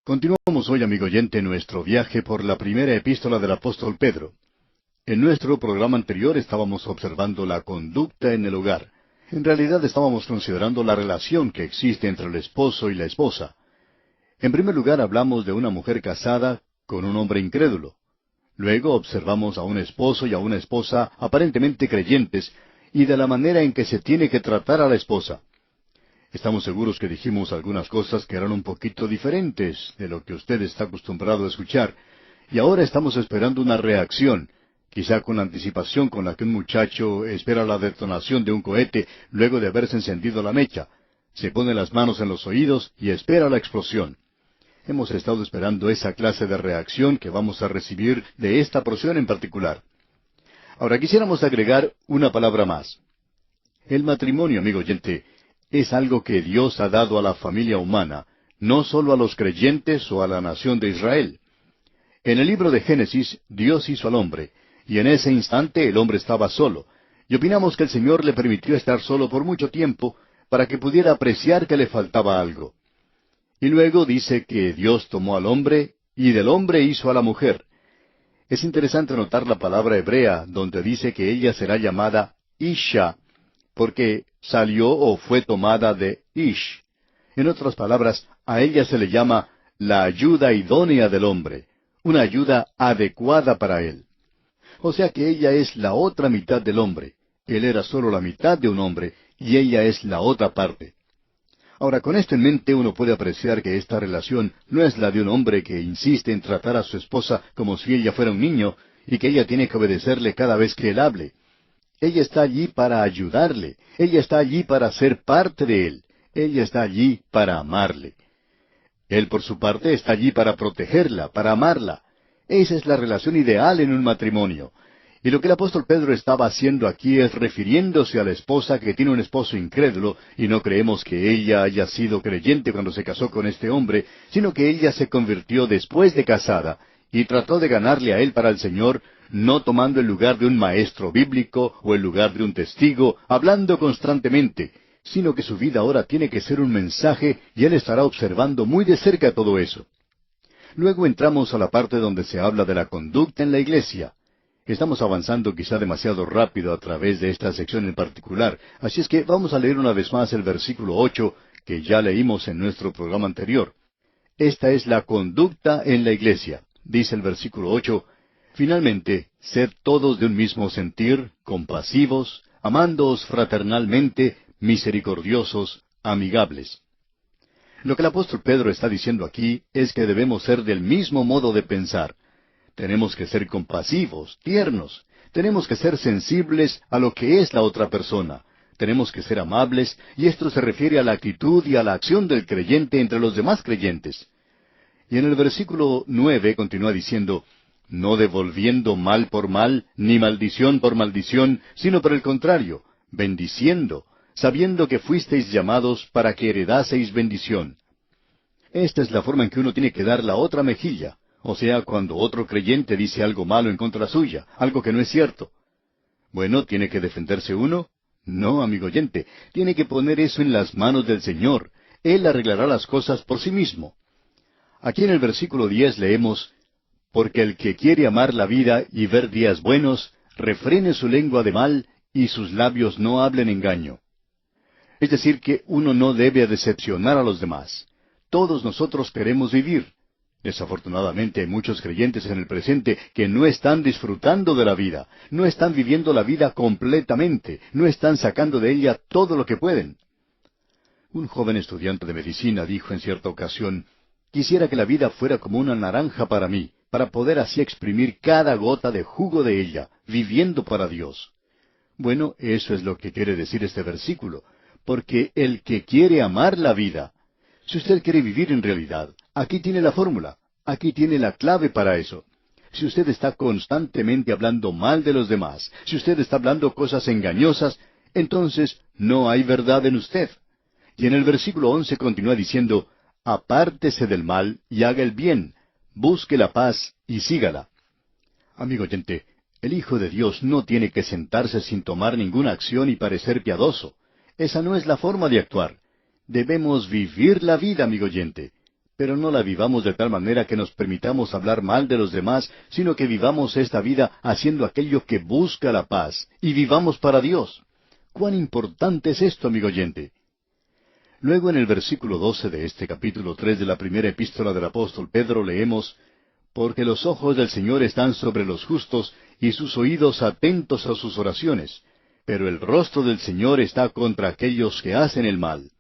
Continuamos hoy, amigo oyente, nuestro viaje por la primera epístola del apóstol Pedro. En nuestro programa anterior estábamos observando la conducta en el hogar. En realidad estábamos considerando la relación que existe entre el esposo y la esposa. En primer lugar hablamos de una mujer casada con un hombre incrédulo. Luego observamos a un esposo y a una esposa aparentemente creyentes y de la manera en que se tiene que tratar a la esposa. Estamos seguros que dijimos algunas cosas que eran un poquito diferentes de lo que usted está acostumbrado a escuchar, y ahora estamos esperando una reacción, quizá con la anticipación con la que un muchacho espera la detonación de un cohete luego de haberse encendido la mecha. Se pone las manos en los oídos y espera la explosión. Hemos estado esperando esa clase de reacción que vamos a recibir de esta porción en particular. Ahora quisiéramos agregar una palabra más. El matrimonio, amigo oyente, es algo que Dios ha dado a la familia humana, no solo a los creyentes o a la nación de Israel. En el libro de Génesis, Dios hizo al hombre, y en ese instante el hombre estaba solo, y opinamos que el Señor le permitió estar solo por mucho tiempo para que pudiera apreciar que le faltaba algo. Y luego dice que Dios tomó al hombre, y del hombre hizo a la mujer. Es interesante notar la palabra hebrea, donde dice que ella será llamada Isha, porque salió o fue tomada de Ish. En otras palabras, a ella se le llama la ayuda idónea del hombre, una ayuda adecuada para él. O sea que ella es la otra mitad del hombre. Él era solo la mitad de un hombre, y ella es la otra parte. Ahora, con esto en mente uno puede apreciar que esta relación no es la de un hombre que insiste en tratar a su esposa como si ella fuera un niño, y que ella tiene que obedecerle cada vez que él hable. Ella está allí para ayudarle. Ella está allí para ser parte de él. Ella está allí para amarle. Él, por su parte, está allí para protegerla, para amarla. Esa es la relación ideal en un matrimonio. Y lo que el apóstol Pedro estaba haciendo aquí es refiriéndose a la esposa que tiene un esposo incrédulo, y no creemos que ella haya sido creyente cuando se casó con este hombre, sino que ella se convirtió después de casada, y trató de ganarle a él para el Señor, no tomando el lugar de un maestro bíblico o el lugar de un testigo, hablando constantemente, sino que su vida ahora tiene que ser un mensaje y él estará observando muy de cerca todo eso. Luego entramos a la parte donde se habla de la conducta en la iglesia. Estamos avanzando quizá demasiado rápido a través de esta sección en particular, así es que vamos a leer una vez más el versículo 8, que ya leímos en nuestro programa anterior. Esta es la conducta en la iglesia. Dice el versículo 8, finalmente, sed todos de un mismo sentir, compasivos, amándoos fraternalmente, misericordiosos, amigables. Lo que el apóstol Pedro está diciendo aquí es que debemos ser del mismo modo de pensar. Tenemos que ser compasivos, tiernos. Tenemos que ser sensibles a lo que es la otra persona. Tenemos que ser amables, y esto se refiere a la actitud y a la acción del creyente entre los demás creyentes. Y en el versículo 9 continúa diciendo, no devolviendo mal por mal, ni maldición por maldición, sino por el contrario, bendiciendo, sabiendo que fuisteis llamados para que heredaseis bendición. Esta es la forma en que uno tiene que dar la otra mejilla, o sea, cuando otro creyente dice algo malo en contra suya, algo que no es cierto. Bueno, ¿tiene que defenderse uno? No, amigo oyente, tiene que poner eso en las manos del Señor. Él arreglará las cosas por sí mismo. Aquí en el versículo 10 leemos, porque el que quiere amar la vida y ver días buenos, refrene su lengua de mal y sus labios no hablen engaño. Es decir, que uno no debe decepcionar a los demás. Todos nosotros queremos vivir. Desafortunadamente hay muchos creyentes en el presente que no están disfrutando de la vida, no están viviendo la vida completamente, no están sacando de ella todo lo que pueden. Un joven estudiante de medicina dijo en cierta ocasión, quisiera que la vida fuera como una naranja para mí, para poder así exprimir cada gota de jugo de ella, viviendo para Dios. Bueno, eso es lo que quiere decir este versículo, porque el que quiere amar la vida, si usted quiere vivir en realidad, aquí tiene la fórmula, aquí tiene la clave para eso. Si usted está constantemente hablando mal de los demás, si usted está hablando cosas engañosas, entonces no hay verdad en usted. Y en el versículo 11 continúa diciendo, apártese del mal y haga el bien, busque la paz y sígala. Amigo oyente, el Hijo de Dios no tiene que sentarse sin tomar ninguna acción y parecer piadoso. Esa no es la forma de actuar. Debemos vivir la vida, amigo oyente. Pero no la vivamos de tal manera que nos permitamos hablar mal de los demás, sino que vivamos esta vida haciendo aquello que busca la paz, y vivamos para Dios. ¿Cuán importante es esto, amigo oyente? Luego en el versículo 12 de este capítulo 3 de la primera epístola del apóstol Pedro leemos: Porque los ojos del Señor están sobre los justos, y sus oídos atentos a sus oraciones, pero el rostro del Señor está contra aquellos que hacen el mal.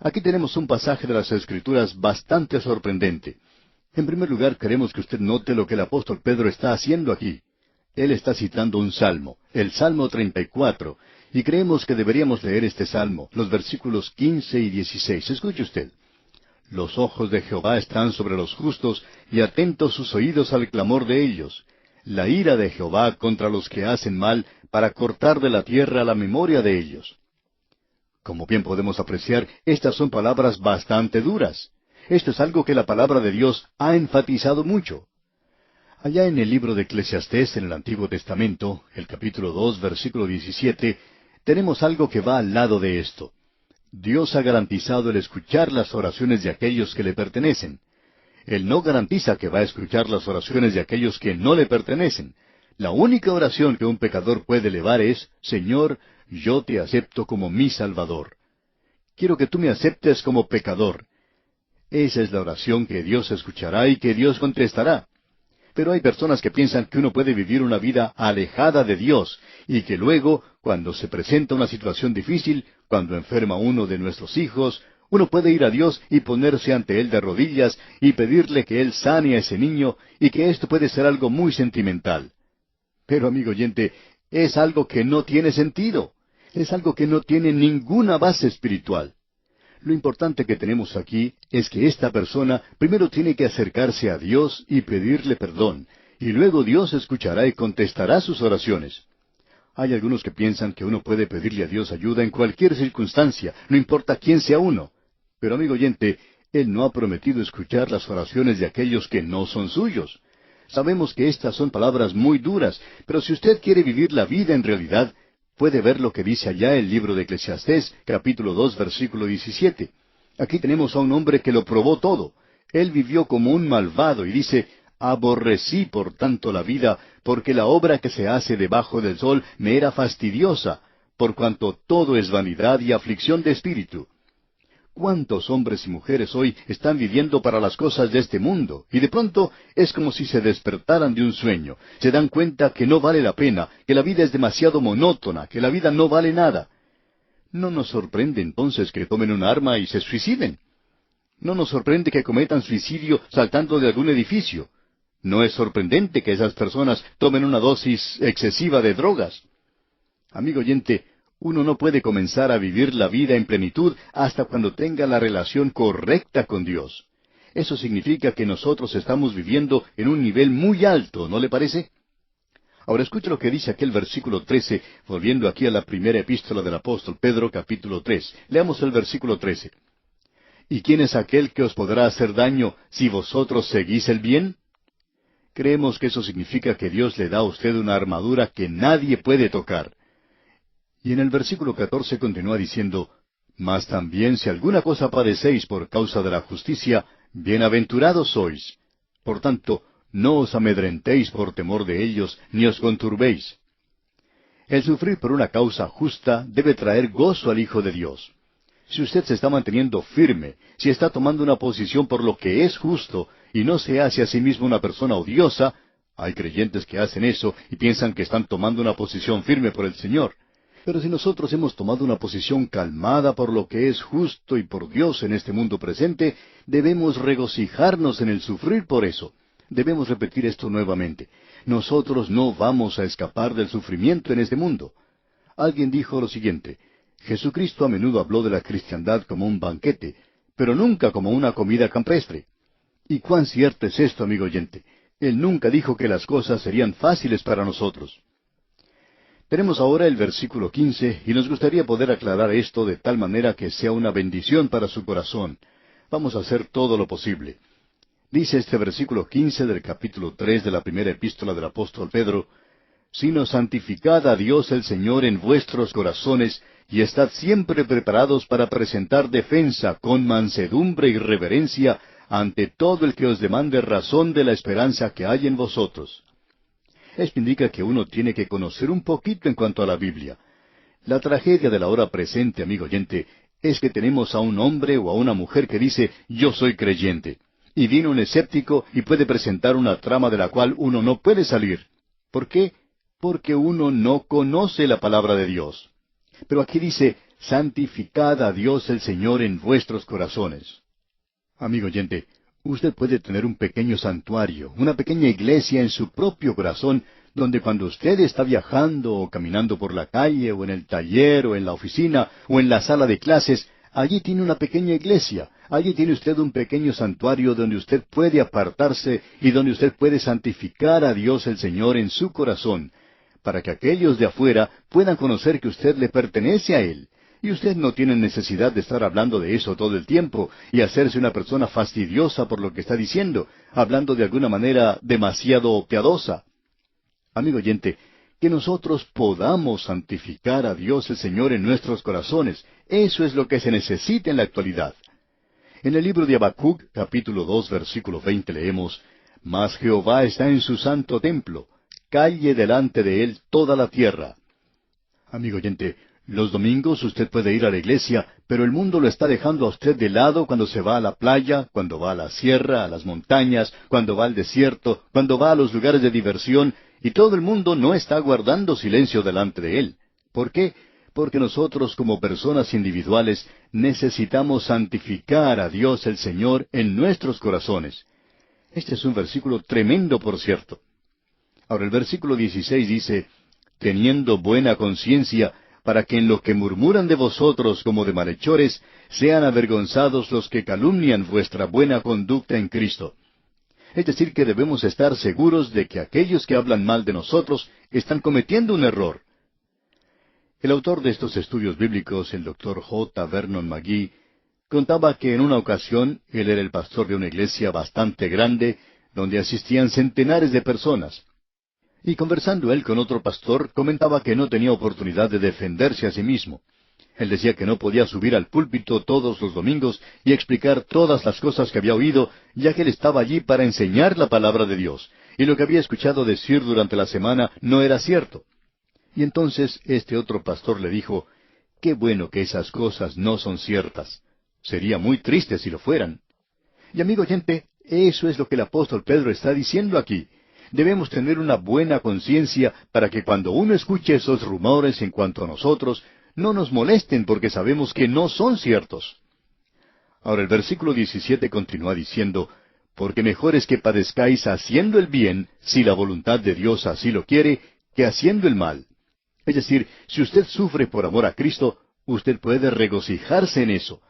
Aquí tenemos un pasaje de las Escrituras bastante sorprendente. En primer lugar, queremos que usted note lo que el apóstol Pedro está haciendo aquí. Él está citando un salmo, el Salmo 34, y creemos que deberíamos leer este salmo, los versículos 15 y 16. Escuche usted. Los ojos de Jehová están sobre los justos, y atentos sus oídos al clamor de ellos. La ira de Jehová contra los que hacen mal, para cortar de la tierra la memoria de ellos. Como bien podemos apreciar, estas son palabras bastante duras. Esto es algo que la palabra de Dios ha enfatizado mucho. Allá en el libro de Eclesiastés, en el Antiguo Testamento, el capítulo 2, versículo 17, tenemos algo que va al lado de esto. Dios ha garantizado el escuchar las oraciones de aquellos que le pertenecen. Él no garantiza que va a escuchar las oraciones de aquellos que no le pertenecen. La única oración que un pecador puede elevar es: Señor, yo te acepto como mi Salvador. Quiero que tú me aceptes como pecador. Esa es la oración que Dios escuchará y que Dios contestará. Pero hay personas que piensan que uno puede vivir una vida alejada de Dios, y que luego, cuando se presenta una situación difícil, cuando enferma uno de nuestros hijos, uno puede ir a Dios y ponerse ante Él de rodillas y pedirle que Él sane a ese niño, y que esto puede ser algo muy sentimental. Pero, amigo oyente, es algo que no tiene sentido. Es algo que no tiene ninguna base espiritual. Lo importante que tenemos aquí es que esta persona primero tiene que acercarse a Dios y pedirle perdón, y luego Dios escuchará y contestará sus oraciones. Hay algunos que piensan que uno puede pedirle a Dios ayuda en cualquier circunstancia, no importa quién sea uno. Pero, amigo oyente, Él no ha prometido escuchar las oraciones de aquellos que no son suyos. Sabemos que estas son palabras muy duras, pero si usted quiere vivir la vida en realidad, puede ver lo que dice allá el libro de Eclesiastés, capítulo 2, versículo 17. Aquí tenemos a un hombre que lo probó todo. Él vivió como un malvado y dice: aborrecí por tanto la vida, porque la obra que se hace debajo del sol me era fastidiosa, por cuanto todo es vanidad y aflicción de espíritu. ¿Cuántos hombres y mujeres hoy están viviendo para las cosas de este mundo? Y de pronto es como si se despertaran de un sueño. Se dan cuenta que no vale la pena, que la vida es demasiado monótona, que la vida no vale nada. No nos sorprende entonces que tomen un arma y se suiciden. No nos sorprende que cometan suicidio saltando de algún edificio. No es sorprendente que esas personas tomen una dosis excesiva de drogas. Amigo oyente, uno no puede comenzar a vivir la vida en plenitud hasta cuando tenga la relación correcta con Dios. Eso significa que nosotros estamos viviendo en un nivel muy alto, ¿no le parece? Ahora escuche lo que dice aquel versículo 13, volviendo aquí a la primera epístola del apóstol Pedro, capítulo 3. Leamos el versículo 13. ¿Y quién es aquel que os podrá hacer daño si vosotros seguís el bien? Creemos que eso significa que Dios le da a usted una armadura que nadie puede tocar. Y en el versículo 14 continúa diciendo: Mas también si alguna cosa padecéis por causa de la justicia, bienaventurados sois. Por tanto, no os amedrentéis por temor de ellos, ni os conturbéis. El sufrir por una causa justa debe traer gozo al Hijo de Dios. Si usted se está manteniendo firme, si está tomando una posición por lo que es justo, y no se hace a sí mismo una persona odiosa, hay creyentes que hacen eso y piensan que están tomando una posición firme por el Señor. Pero si nosotros hemos tomado una posición calmada por lo que es justo y por Dios en este mundo presente, debemos regocijarnos en el sufrir por eso. Debemos repetir esto nuevamente. Nosotros no vamos a escapar del sufrimiento en este mundo. Alguien dijo lo siguiente: Jesucristo a menudo habló de la cristiandad como un banquete, pero nunca como una comida campestre. ¿Y cuán cierto es esto, amigo oyente? Él nunca dijo que las cosas serían fáciles para nosotros. Tenemos ahora el versículo 15, y nos gustaría poder aclarar esto de tal manera que sea una bendición para su corazón. Vamos a hacer todo lo posible. Dice este versículo 15 del capítulo 3 de la primera epístola del apóstol Pedro: Sino santificad a Dios el Señor en vuestros corazones, y estad siempre preparados para presentar defensa con mansedumbre y reverencia ante todo el que os demande razón de la esperanza que hay en vosotros. Esto indica que uno tiene que conocer un poquito en cuanto a la Biblia. La tragedia de la hora presente, amigo oyente, es que tenemos a un hombre o a una mujer que dice, yo soy creyente. Y viene un escéptico y puede presentar una trama de la cual uno no puede salir. ¿Por qué? Porque uno no conoce la palabra de Dios. Pero aquí dice, santificad a Dios el Señor en vuestros corazones. Amigo oyente, usted puede tener un pequeño santuario, una pequeña iglesia en su propio corazón, donde cuando usted está viajando o caminando por la calle o en el taller o en la oficina o en la sala de clases, allí tiene una pequeña iglesia, allí tiene usted un pequeño santuario donde usted puede apartarse y donde usted puede santificar a Dios el Señor en su corazón, para que aquellos de afuera puedan conocer que usted le pertenece a Él. Y usted no tiene necesidad de estar hablando de eso todo el tiempo y hacerse una persona fastidiosa por lo que está diciendo, hablando de alguna manera demasiado piadosa. Amigo oyente, que nosotros podamos santificar a Dios el Señor en nuestros corazones, eso es lo que se necesita en la actualidad. En el libro de Habacuc, capítulo 2, versículo 20, leemos, Mas Jehová está en su santo templo, calle delante de él toda la tierra. Amigo oyente, los domingos usted puede ir a la iglesia, pero el mundo lo está dejando a usted de lado cuando se va a la playa, cuando va a la sierra, a las montañas, cuando va al desierto, cuando va a los lugares de diversión, y todo el mundo no está guardando silencio delante de él. ¿Por qué? Porque nosotros como personas individuales necesitamos santificar a Dios el Señor en nuestros corazones. Este es un versículo tremendo, por cierto. Ahora el versículo 16 dice, teniendo buena conciencia, para que en lo que murmuran de vosotros como de malhechores, sean avergonzados los que calumnian vuestra buena conducta en Cristo. Es decir, que debemos estar seguros de que aquellos que hablan mal de nosotros están cometiendo un error. El autor de estos estudios bíblicos, el Dr. J. Vernon McGee, contaba que en una ocasión él era el pastor de una iglesia bastante grande, donde asistían centenares de personas. Y conversando él con otro pastor, comentaba que no tenía oportunidad de defenderse a sí mismo. Él decía que no podía subir al púlpito todos los domingos y explicar todas las cosas que había oído, ya que él estaba allí para enseñar la palabra de Dios, y lo que había escuchado decir durante la semana no era cierto. Y entonces este otro pastor le dijo, qué bueno que esas cosas no son ciertas. Sería muy triste si lo fueran. Y amigo oyente, eso es lo que el apóstol Pedro está diciendo aquí. Debemos tener una buena conciencia para que cuando uno escuche esos rumores en cuanto a nosotros, no nos molesten porque sabemos que no son ciertos. Ahora el versículo 17 continúa diciendo, porque mejor es que padezcáis haciendo el bien, si la voluntad de Dios así lo quiere, que haciendo el mal. Es decir, si usted sufre por amor a Cristo, usted puede regocijarse en eso.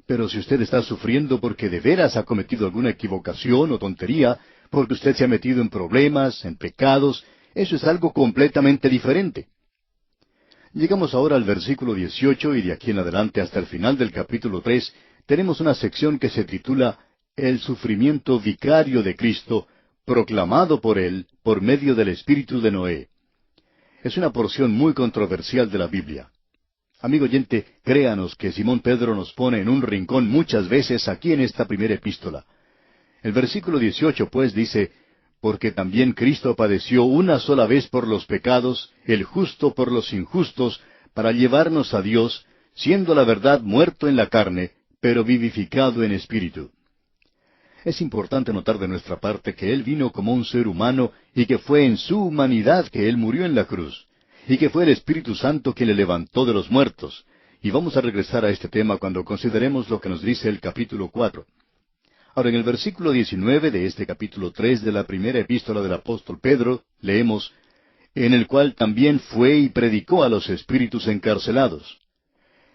Pero si usted está sufriendo porque de veras ha cometido alguna equivocación o tontería, porque usted se ha metido en problemas, en pecados, eso es algo completamente diferente. Llegamos ahora al versículo 18 y de aquí en adelante hasta el final del capítulo 3, tenemos una sección que se titula El sufrimiento vicario de Cristo, proclamado por Él por medio del espíritu de Noé. Es una porción muy controversial de la Biblia. Amigo oyente, créanos que Simón Pedro nos pone en un rincón muchas veces aquí en esta primera epístola. El versículo 18, pues, dice, porque también Cristo padeció una sola vez por los pecados, el justo por los injustos, para llevarnos a Dios, siendo la verdad muerto en la carne, pero vivificado en espíritu. Es importante notar de nuestra parte que Él vino como un ser humano y que fue en su humanidad que Él murió en la cruz, y que fue el Espíritu Santo que le levantó de los muertos. Y vamos a regresar a este tema cuando consideremos lo que nos dice el capítulo 4. Ahora, en el versículo 19 de este capítulo 3 de la primera epístola del apóstol Pedro, leemos, en el cual también fue y predicó a los espíritus encarcelados.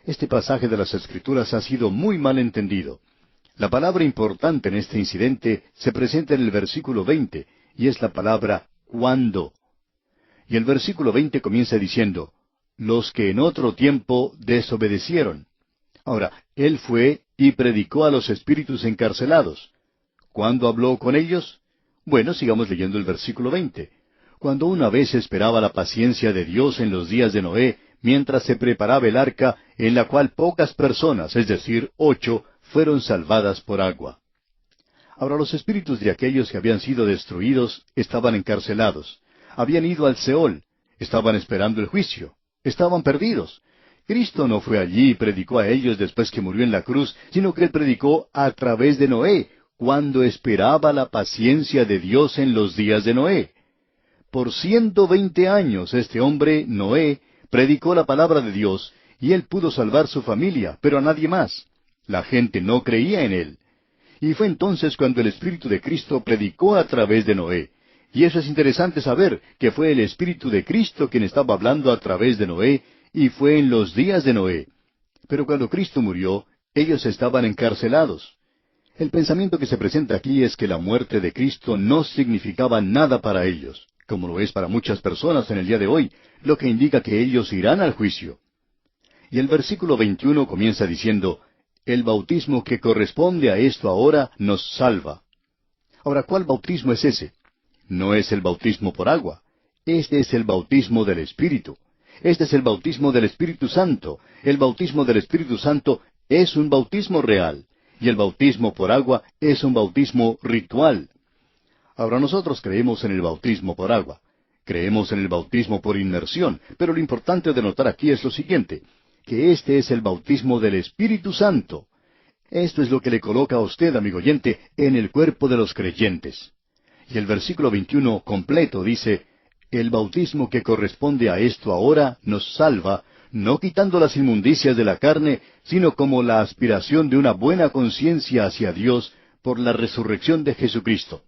Este pasaje de las Escrituras ha sido muy mal entendido. La palabra importante en este incidente se presenta en el versículo 20, y es la palabra cuando. Y el versículo 20 comienza diciendo, los que en otro tiempo desobedecieron. Ahora, Él fue y predicó a los espíritus encarcelados. ¿Cuándo habló con ellos? Bueno, sigamos leyendo el versículo 20. Cuando una vez esperaba la paciencia de Dios en los días de Noé, mientras se preparaba el arca, en la cual pocas personas, es decir, 8, fueron salvadas por agua. Ahora los espíritus de aquellos que habían sido destruidos estaban encarcelados. Habían ido al Seol. Estaban esperando el juicio. Estaban perdidos. Cristo no fue allí y predicó a ellos después que murió en la cruz, sino que Él predicó a través de Noé, cuando esperaba la paciencia de Dios en los días de Noé. Por 120 años este hombre, Noé, predicó la palabra de Dios, y él pudo salvar su familia, pero a nadie más. La gente no creía en él. Y fue entonces cuando el Espíritu de Cristo predicó a través de Noé. Y eso es interesante saber, que fue el Espíritu de Cristo quien estaba hablando a través de Noé, y fue en los días de Noé. Pero cuando Cristo murió, ellos estaban encarcelados. El pensamiento que se presenta aquí es que la muerte de Cristo no significaba nada para ellos, como lo es para muchas personas en el día de hoy, lo que indica que ellos irán al juicio. Y el versículo 21 comienza diciendo, el bautismo que corresponde a esto ahora nos salva. Ahora, ¿cuál bautismo es ese? No es el bautismo por agua. Este es el bautismo del Espíritu. Este es el bautismo del Espíritu Santo. El bautismo del Espíritu Santo es un bautismo real. Y el bautismo por agua es un bautismo ritual. Ahora nosotros creemos en el bautismo por agua. Creemos en el bautismo por inmersión. Pero lo importante de notar aquí es lo siguiente, que este es el bautismo del Espíritu Santo. Esto es lo que le coloca a usted, amigo oyente, en el cuerpo de los creyentes. Y el versículo 21 completo dice, el bautismo que corresponde a esto ahora nos salva, no quitando las inmundicias de la carne, sino como la aspiración de una buena conciencia hacia Dios por la resurrección de Jesucristo.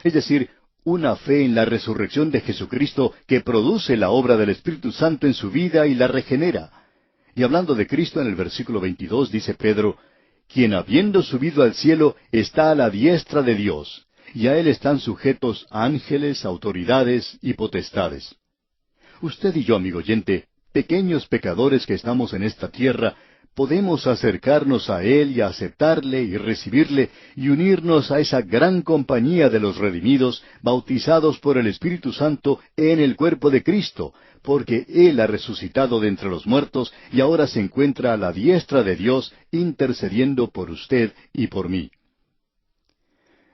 Es decir, una fe en la resurrección de Jesucristo que produce la obra del Espíritu Santo en su vida y la regenera. Y hablando de Cristo en el versículo 22 dice Pedro, quien habiendo subido al cielo está a la diestra de Dios, y a Él están sujetos ángeles, autoridades y potestades. Usted y yo, amigo oyente, pequeños pecadores que estamos en esta tierra, podemos acercarnos a Él y aceptarle y recibirle y unirnos a esa gran compañía de los redimidos, bautizados por el Espíritu Santo en el cuerpo de Cristo, porque Él ha resucitado de entre los muertos y ahora se encuentra a la diestra de Dios intercediendo por usted y por mí.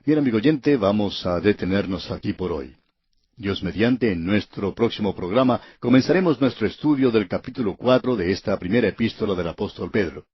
Bien, amigo oyente, vamos a detenernos aquí por hoy. Dios mediante, en nuestro próximo programa comenzaremos nuestro estudio del capítulo 4 de esta primera epístola del apóstol Pedro.